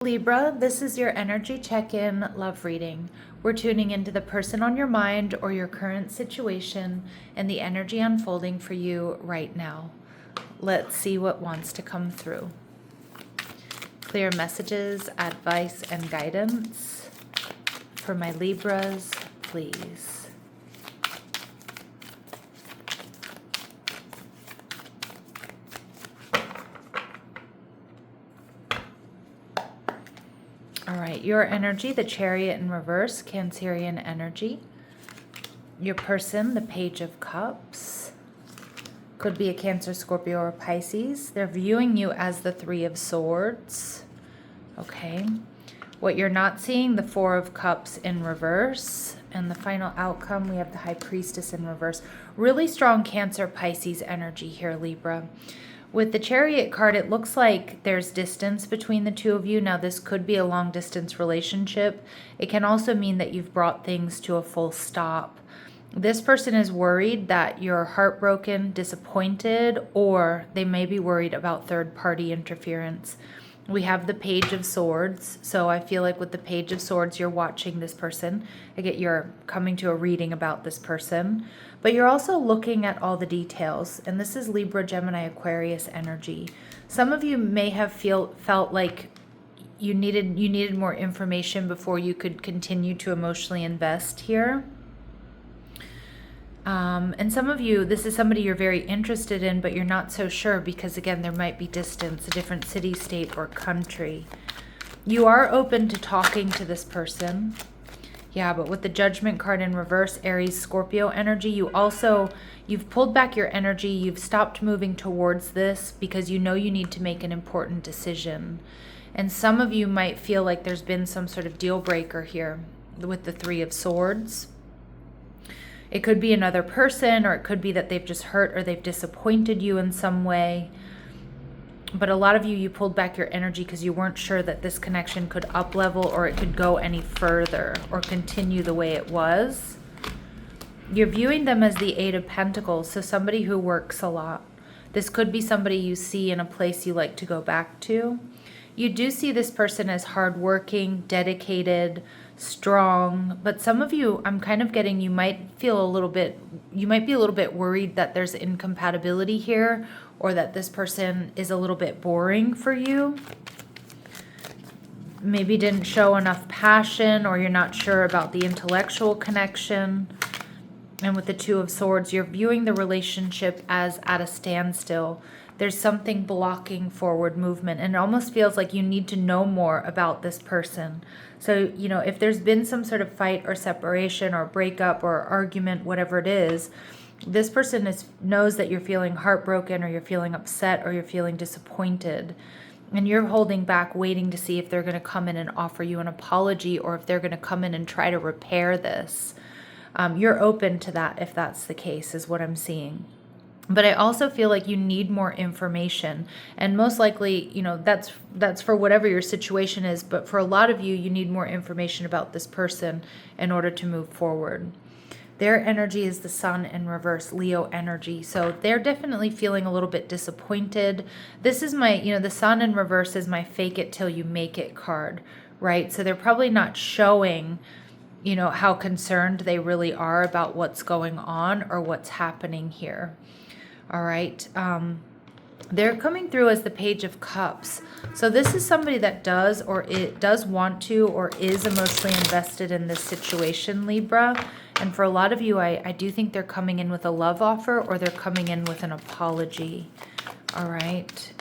Libra, this is your energy check-in love reading. We're tuning into the person on your mind or your current situation and the energy unfolding for you right now. Let's see what wants to come through. Clear messages, advice, and guidance for my Libras, please. All right, your energy, the Chariot in reverse, Cancerian energy. Your person, the Page of Cups. Could be a Cancer, Scorpio, or Pisces. They're viewing you as the Three of Swords. Okay. What you're not seeing, the Four of Cups in reverse. And the final outcome, we have the High Priestess in reverse. Really strong Cancer, Pisces energy here, Libra. With the Chariot card, it looks like there's distance between the two of you. Now, this could be a long-distance relationship. It can also mean that you've brought things to a full stop. This person is worried that you're heartbroken, disappointed, or they may be worried about third-party interference. We have the Page of Swords, so I feel like with the Page of Swords, you're watching this person. I get you're coming to a reading about this person, but you're also looking at all the details, and this is Libra, Gemini, Aquarius energy. Some of you may have felt like you needed more information before you could continue to emotionally invest here. And some of you, this is somebody you're very interested in, but you're not so sure because, again, there might be distance, a different city, state, or country. You are open to talking to this person. Yeah, but with the Judgment card in reverse, Aries, Scorpio energy, you've pulled back your energy. You've stopped moving towards this because you know you need to make an important decision. And some of you might feel like there's been some sort of deal breaker here with the Three of Swords. It could be another person, or it could be that they've just hurt or they've disappointed you in some way. But a lot of you pulled back your energy because you weren't sure that this connection could up-level or it could go any further or continue the way it was. You're viewing them as the Eight of Pentacles, so somebody who works a lot. This could be somebody you see in a place you like to go back to. You do see this person as hardworking, dedicated, strong, but some of you, I'm kind of getting, you might be a little bit worried that there's incompatibility here, or that this person is a little bit boring for you. Maybe didn't show enough passion, or you're not sure about the intellectual connection. And with the Two of Swords, you're viewing the relationship as at a standstill. There's something blocking forward movement, and it almost feels like you need to know more about this person. So, if there's been some sort of fight or separation or breakup or argument, whatever it is, this person knows that you're feeling heartbroken, or you're feeling upset, or you're feeling disappointed. And you're holding back, waiting to see if they're going to come in and offer you an apology, or if they're going to come in and try to repair this. You're open to that if that's the case, is what I'm seeing. But I also feel like you need more information, and most likely, that's for whatever your situation is. But for a lot of you, you need more information about this person in order to move forward. Their energy is the Sun in reverse, Leo energy. So they're definitely feeling a little bit disappointed. This is my, the Sun in reverse is my fake it till you make it card, right? So they're probably not showing, how concerned they really are about what's going on or what's happening here. All right. They're coming through as the Page of Cups. So this is somebody that does want to or is emotionally invested in this situation, Libra. And for a lot of you, I do think they're coming in with a love offer, or they're coming in with an apology. All right.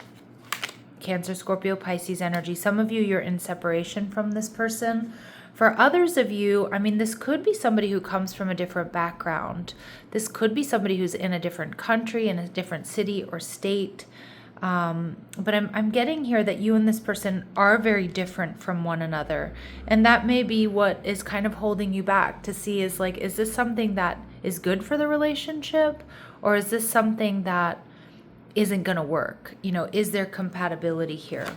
Cancer, Scorpio, Pisces energy. Some of you, you're in separation from this person. For others of you, this could be somebody who comes from a different background. This could be somebody who's in a different country, in a different city or state. But I'm getting here that you and this person are very different from one another. And that may be what is kind of holding you back to see is this something that is good for the relationship? Or is this something that isn't going to work? Is there compatibility here?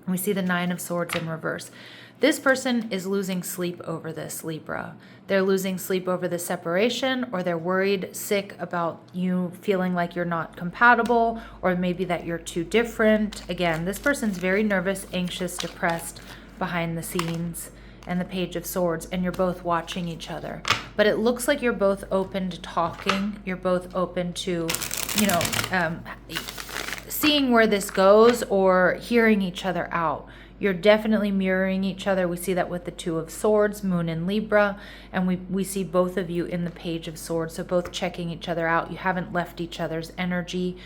We see the Nine of Swords in reverse. This person is losing sleep over this, Libra. They're losing sleep over the separation, or they're worried, sick about you feeling like you're not compatible, or maybe that you're too different. Again, this person's very nervous, anxious, depressed behind the scenes, and the Page of Swords, and you're both watching each other. But it looks like you're both open to talking. You're both open to, seeing where this goes or hearing each other out. You're definitely mirroring each other. We see that with the Two of Swords, Moon in Libra, and we see both of you in the Page of Swords, so both checking each other out. You haven't left each other's energy.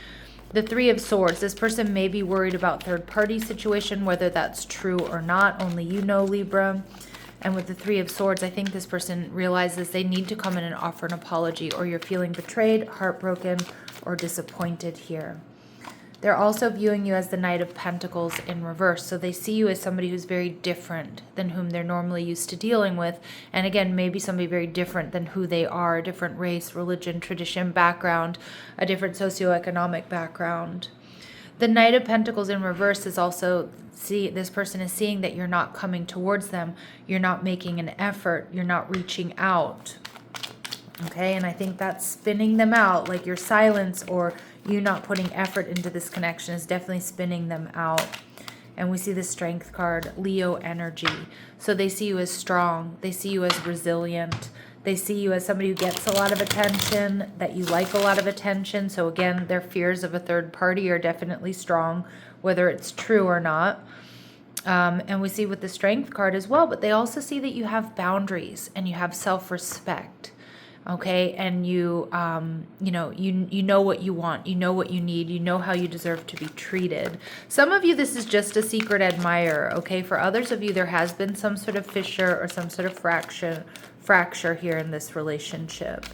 The Three of Swords, this person may be worried about third-party situation, whether that's true or not. Only you know, Libra. And with the Three of Swords, I think this person realizes they need to come in and offer an apology, or you're feeling betrayed, heartbroken, or disappointed here. They're also viewing you as the Knight of Pentacles in reverse. So they see you as somebody who's very different than whom they're normally used to dealing with. And again, maybe somebody very different than who they are, a different race, religion, tradition, background, a different socioeconomic background. The Knight of Pentacles in reverse is also, this person is seeing that you're not coming towards them. You're not making an effort. You're not reaching out. Okay, and I think that's spinning them out, like your silence or you not putting effort into this connection is definitely spinning them out. And we see the Strength card, Leo energy. So they see you as strong. They see you as resilient. They see you as somebody who gets a lot of attention, that you like a lot of attention. So again, their fears of a third party are definitely strong, whether it's true or not. And we see with the Strength card as well, but they also see that you have boundaries and you have self-respect. Okay, and you know what you want, you know what you need, you know how you deserve to be treated. Some of you, this is just a secret admirer. Okay, for others of you, there has been some sort of fissure or some sort of fracture here in this relationship.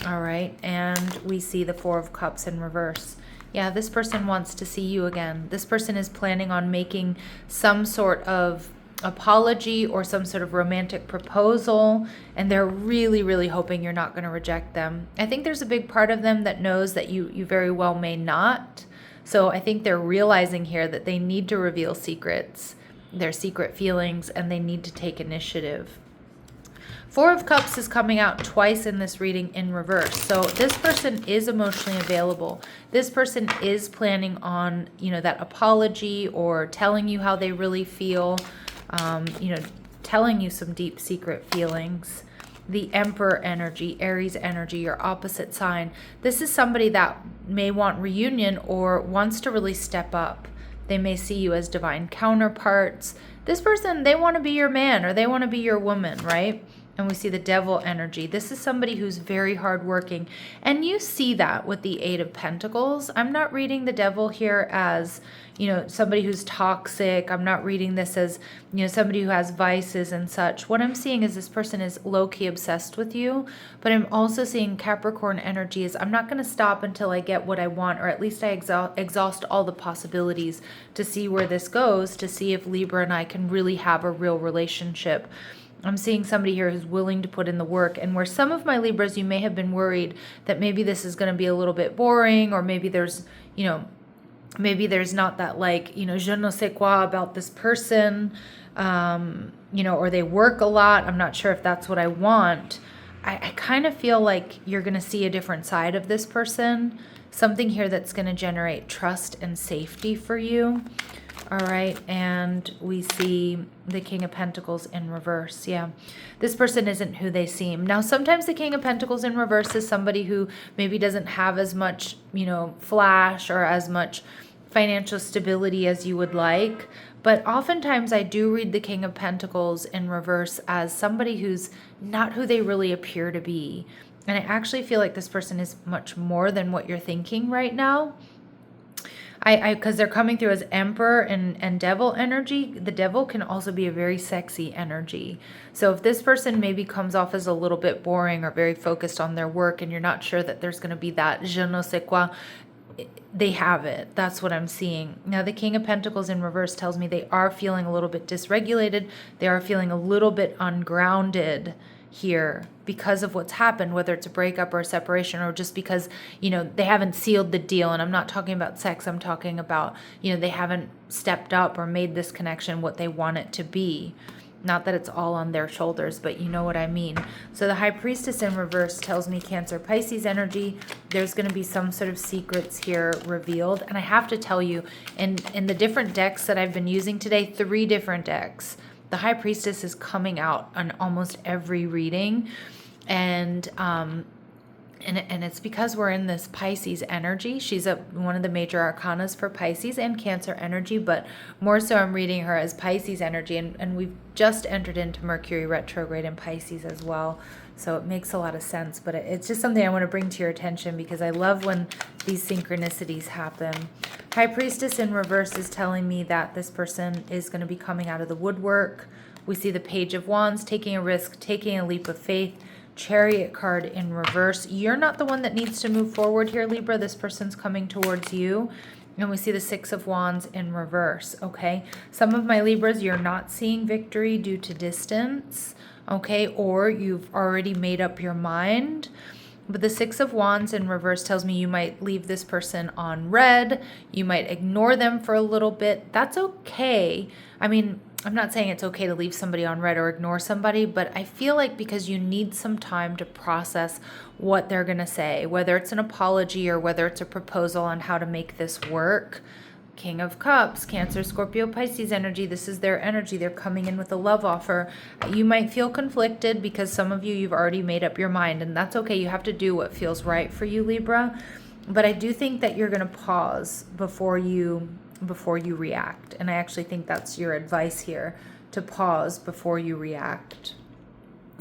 All right, and we see the Four of Cups in reverse. Yeah, this person wants to see you again. This person is planning on making some sort of apology or some sort of romantic proposal, and they're really, really hoping you're not going to reject them. I think there's a big part of them that knows that you very well may not. So I think they're realizing here that they need to reveal secrets, their secret feelings, and they need to take initiative. Four of Cups is coming out twice in this reading in reverse. So this person is emotionally available. This person is planning on, that apology or telling you how they really feel. Telling you some deep secret feelings. The Emperor energy, Aries energy, your opposite sign. This is somebody that may want reunion or wants to really step up. They may see you as divine counterparts. This person, they want to be your man or they want to be your woman, right? And we see the Devil energy. This is somebody who's very hardworking. And you see that with the Eight of Pentacles. I'm not reading the Devil here as, somebody who's toxic. I'm not reading this as, somebody who has vices and such. What I'm seeing is this person is low-key obsessed with you. But I'm also seeing Capricorn energy is I'm not going to stop until I get what I want, or at least I exhaust all the possibilities to see where this goes, to see if Libra and I can really have a real relationship. I'm seeing somebody here who's willing to put in the work, and where some of my Libras, you may have been worried that maybe this is going to be a little bit boring, or maybe there's, maybe there's not that je ne sais quoi about this person, or they work a lot. I'm not sure if that's what I want. I kind of feel like you're going to see a different side of this person, something here that's going to generate trust and safety for you. All right, and we see the King of Pentacles in reverse. Yeah, this person isn't who they seem. Now, sometimes the King of Pentacles in reverse is somebody who maybe doesn't have as much, flash or as much financial stability as you would like. But oftentimes I do read the King of Pentacles in reverse as somebody who's not who they really appear to be. And I actually feel like this person is much more than what you're thinking right now. Because they're coming through as Emperor and Devil energy. The Devil can also be a very sexy energy. So if this person maybe comes off as a little bit boring or very focused on their work, and you're not sure that there's going to be that je ne sais quoi, they have it. That's what I'm seeing. Now, the King of Pentacles in reverse tells me they are feeling a little bit dysregulated. They are feeling a little bit ungrounded here because of what's happened, whether it's a breakup or a separation, or just because, you know, they haven't sealed the deal. And I'm not talking about sex. I'm talking about, you know, they haven't stepped up or made this connection what they want it to be. Not that it's all on their shoulders, but you know what I mean. So the High Priestess in reverse tells me Cancer, Pisces energy. There's going to be some sort of secrets here revealed. And I have to tell you, in the different decks that I've been using today, 3 different decks, the High Priestess is coming out on almost every reading. And it's because we're in this Pisces energy. She's one of the major arcanas for Pisces and Cancer energy, but more so I'm reading her as Pisces energy. And we've just entered into Mercury retrograde in Pisces as well. So it makes a lot of sense, but it's just something I want to bring to your attention because I love when these synchronicities happen. High Priestess in reverse is telling me that this person is going to be coming out of the woodwork. We see the Page of Wands, taking a risk, taking a leap of faith. Chariot card in reverse. You're not the one that needs to move forward here, Libra. This person's coming towards you. And we see the 6 of Wands in reverse, okay? Some of my Libras, you're not seeing victory due to distance, okay? Or you've already made up your mind. But the 6 of Wands in reverse tells me you might leave this person on red. You might ignore them for a little bit. That's okay. I mean, I'm not saying it's okay to leave somebody on red or ignore somebody, but I feel like because you need some time to process what they're going to say, whether it's an apology or whether it's a proposal on how to make this work. King of Cups, Cancer, Scorpio, Pisces energy. This is their energy. They're coming in with a love offer. You might feel conflicted because some of you've already made up your mind, and that's okay. You have to do what feels right for you, Libra. But I do think that you're going to pause before you react. And I actually think that's your advice here, to pause before you react.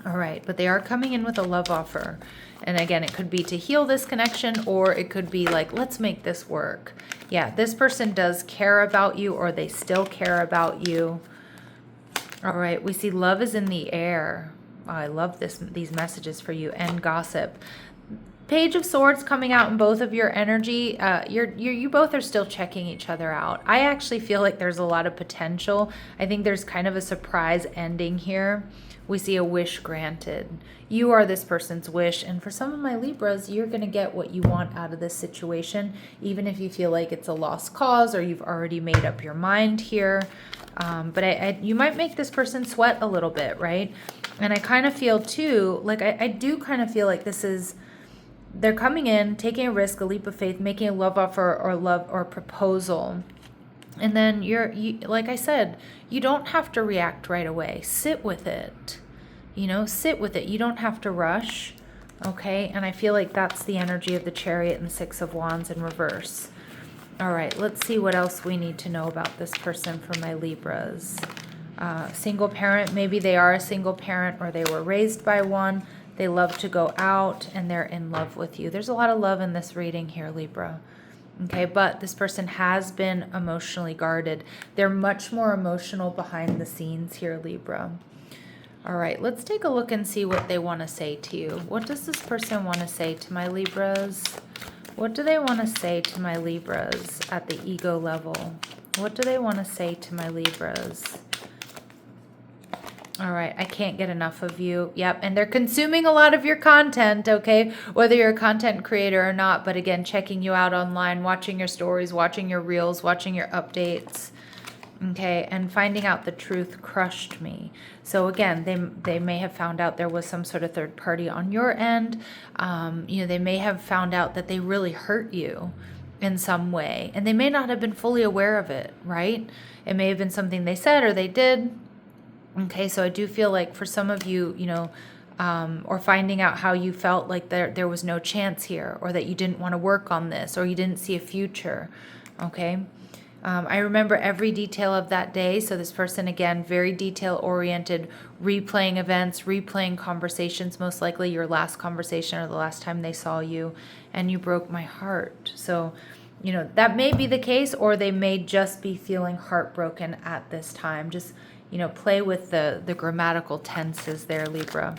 All right, but they are coming in with a love offer. And again, it could be to heal this connection, or it could be like, let's make this work. Yeah, this person does care about you, or they still care about you. All right, we see love is in the air. Oh, I love these messages for you. And gossip. Page of Swords coming out in both of your energy. You both are still checking each other out. I actually feel like there's a lot of potential. I think there's kind of a surprise ending here. We see a wish granted. You are this person's wish. And for some of my Libras, you're going to get what you want out of this situation, even if you feel like it's a lost cause or you've already made up your mind here. But you might make this person sweat a little bit, right? And I kind of feel too, like I do kind of feel like this is, they're coming in, taking a risk, a leap of faith, making a love offer or proposal. And then like I said, you don't have to react right away. Sit with it. Sit with it. You don't have to rush. Okay? And I feel like that's the energy of the Chariot and the 6 of Wands in reverse. All right, let's see what else we need to know about this person for my Libras. Single parent, maybe they are a single parent or they were raised by one. They love to go out and they're in love with you. There's a lot of love in this reading here, Libra. Okay, but this person has been emotionally guarded. They're much more emotional behind the scenes here, Libra. All right, let's take a look and see what they want to say to you. What does this person want to say to my Libras? What do they want to say to my Libras at the ego level? What do they want to say to my Libras? All right, I can't get enough of you. Yep, and they're consuming a lot of your content, okay? Whether you're a content creator or not, but again, checking you out online, watching your stories, watching your reels, watching your updates, okay? And finding out the truth crushed me. So again, they may have found out there was some sort of third party on your end. They may have found out that they really hurt you in some way, and they may not have been fully aware of it, right? It may have been something they said or they did. Okay, so I do feel like for some of you, or finding out how you felt like there was no chance here, or that you didn't want to work on this, or you didn't see a future, okay? I remember every detail of that day. So this person, again, very detail-oriented, replaying events, replaying conversations, most likely your last conversation or the last time they saw you, and you broke my heart. So, that may be the case, or they may just be feeling heartbroken at this time. Just play with the grammatical tenses there, Libra.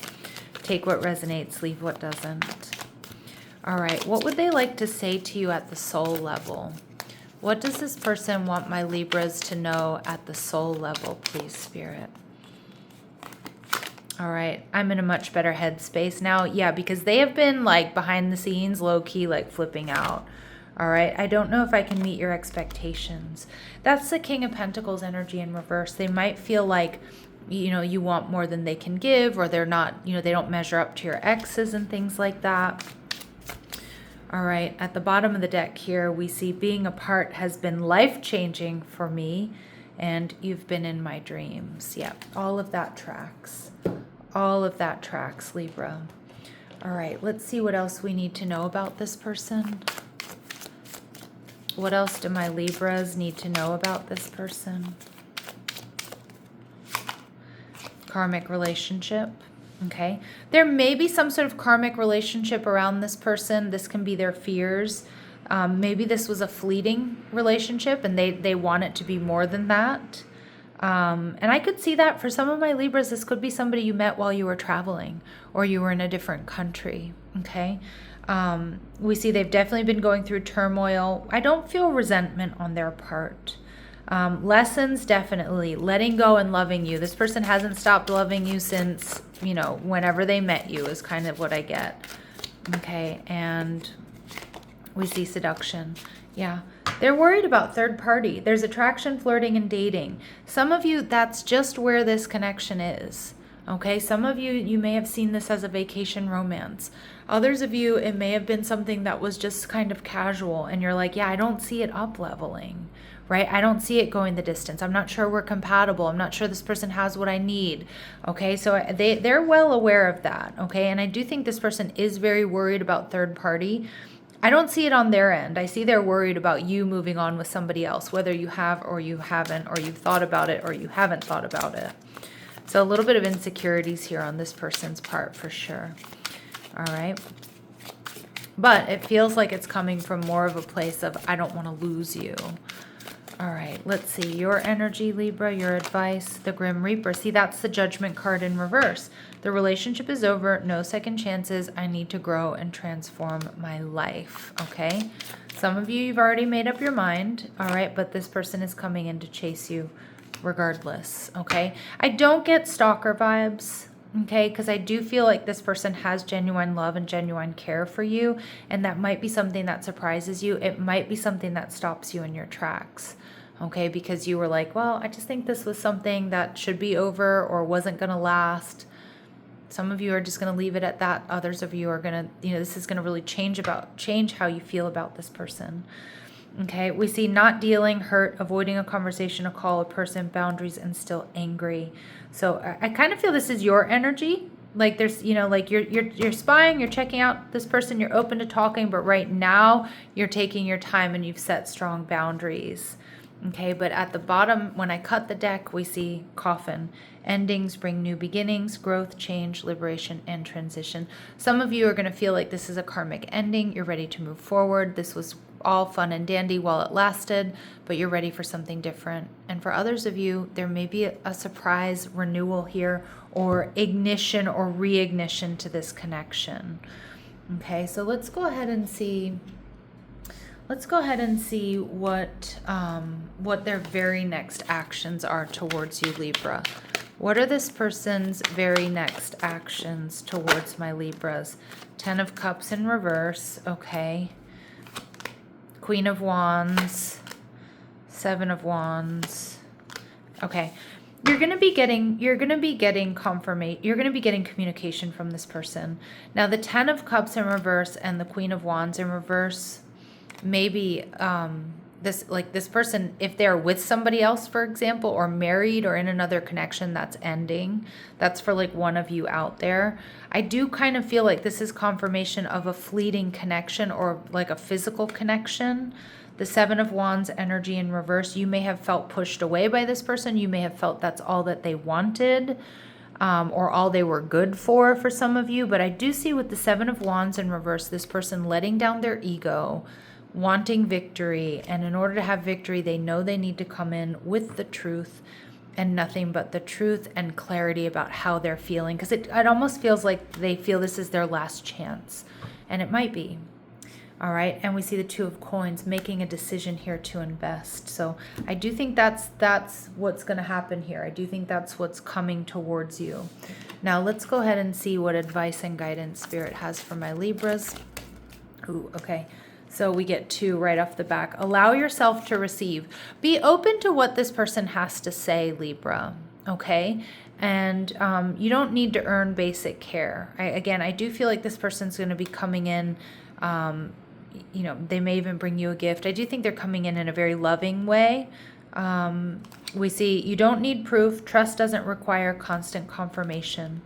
Take what resonates, leave what doesn't. All right, what would they like to say to you at the soul level? What does this person want my Libras to know at the soul level, please, Spirit? All right, I'm in a much better headspace now. Yeah, because they have been like behind the scenes, low key, like flipping out. All right, I don't know if I can meet your expectations. That's the King of Pentacles energy in reverse. They might feel like, you know, you want more than they can give, or they're not, you know, they don't measure up to your exes and things like that. All right, at the bottom of the deck here, we see being apart has been life-changing for me, and you've been in my dreams. Yeah, all of that tracks. All of that tracks, Libra. All right, let's see what else we need to know about this person. What else do my Libras need to know about this person? Karmic relationship. Okay. There may be some sort of karmic relationship around this person. This can be their fears. Maybe this was a fleeting relationship and they want it to be more than that. And I could see that for some of my Libras, this could be somebody you met while you were traveling or you were in a different country. Okay. We see they've definitely been going through turmoil. I don't feel resentment on their part. Lessons, definitely. Letting go and loving you. This person hasn't stopped loving you since, you know, whenever they met you is kind of what I get. Okay. And we see seduction. Yeah. They're worried about third party. There's attraction, flirting, and dating. Some of you, that's just where this connection is. Okay. Some of you, you may have seen this as a vacation romance. Others of you, it may have been something that was just kind of casual and you're like, yeah, I don't see it up leveling, right? I don't see it going the distance. I'm not sure we're compatible. I'm not sure this person has what I need. Okay. So they're well aware of that. Okay. And I do think this person is very worried about third party. I don't see it on their end. I see they're worried about you moving on with somebody else, whether you have or you haven't, or you've thought about it or you haven't thought about it. So a little bit of insecurities here on this person's part for sure. All right. But it feels like it's coming from more of a place of, I don't want to lose you. All right. Let's see. Your energy, Libra, your advice, the Grim Reaper. See, that's the Judgment card in reverse. The relationship is over. No second chances. I need to grow and transform my life. Okay. Some of you, you've already made up your mind. All right. But this person is coming in to chase you regardless. Okay. I don't get stalker vibes. Okay, because I do feel like this person has genuine love and genuine care for you, and that might be something that surprises you. It might be something that stops you in your tracks, okay, because you were like, well, I just think this was something that should be over or wasn't going to last. Some of you are just going to leave it at that. Others of you are going to, this is going to really change how you feel about this person. Okay, we see not dealing, hurt, avoiding a conversation, a call, a person, boundaries, and still angry. So I kind of feel this is your energy. Like there's, like you're spying, you're checking out this person, you're open to talking, but right now you're taking your time and you've set strong boundaries. Okay, but at the bottom, when I cut the deck, we see coffin. Endings bring new beginnings, growth, change, liberation, and transition. Some of you are going to feel like this is a karmic ending. You're ready to move forward. This was all fun and dandy while it lasted, but you're ready for something different. And for others of you, there may be a surprise renewal here or ignition or reignition to this connection. Okay, so let's go ahead and see what their very next actions are towards you, Libra. What are this person's very next actions towards my Libras? 10 of Cups in reverse, okay. Queen of Wands, 7 of Wands. Okay. You're going to be getting confirmation. You're going to be getting communication from this person. Now the 10 of Cups in reverse and the Queen of Wands in reverse, maybe this person, if they're with somebody else, for example, or married or in another connection that's ending, that's for like one of you out there. I do kind of feel like this is confirmation of a fleeting connection or like a physical connection. The 7 of Wands energy in reverse, you may have felt pushed away by this person. You may have felt that's all that they wanted, or all they were good for some of you. But I do see with the 7 of Wands in reverse, this person letting down their ego, wanting victory, and in order to have victory, they know they need to come in with the truth and nothing but the truth and clarity about how they're feeling, because it almost feels like they feel this is their last chance, and it might be. All right, and we see the Two of Coins, making a decision here to invest. So I do think that's what's going to happen here. I do think that's what's coming towards you. Now let's go ahead and see what advice and guidance Spirit has for my Libras. Ooh, okay. So we get 2 right off the back. Allow yourself to receive. Be open to what this person has to say, Libra. Okay? And you don't need to earn basic care. I do feel like this person's going to be coming in, you know, they may even bring you a gift. I do think they're coming in a very loving way. We see you don't need proof. Trust doesn't require constant confirmation.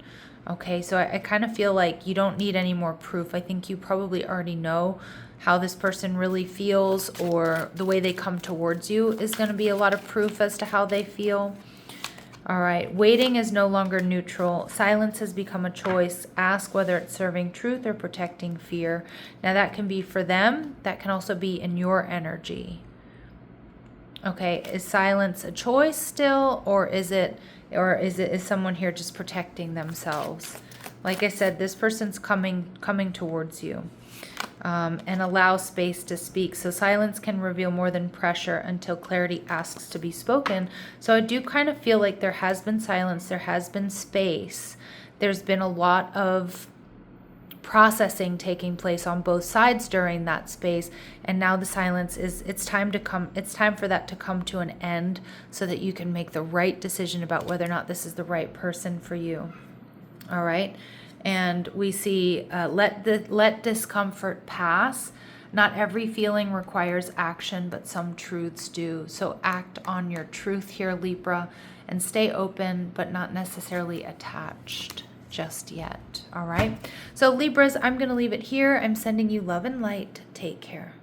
Okay, so I kind of feel like you don't need any more proof. I think you probably already know how this person really feels, or the way they come towards you is going to be a lot of proof as to how they feel. All right, waiting is no longer neutral. Silence has become a choice. Ask whether it's serving truth or protecting fear. Now that can be for them. That can also be in your energy. Okay, is silence a choice still, or is someone here just protecting themselves? Like I said, this person's coming towards you. And allow space to speak. So silence can reveal more than pressure until clarity asks to be spoken. So I do kind of feel like there has been silence, there has been space. There's been a lot of processing taking place on both sides during that space, and now the silence is, it's time for that to come to an end so that you can make the right decision about whether or not this is the right person for you. All right. And we see let discomfort pass. Not every feeling requires action, but some truths do. So act on your truth here, Libra, and stay open, but not necessarily attached just yet. All right. So Libras, I'm going to leave it here. I'm sending you love and light. Take care.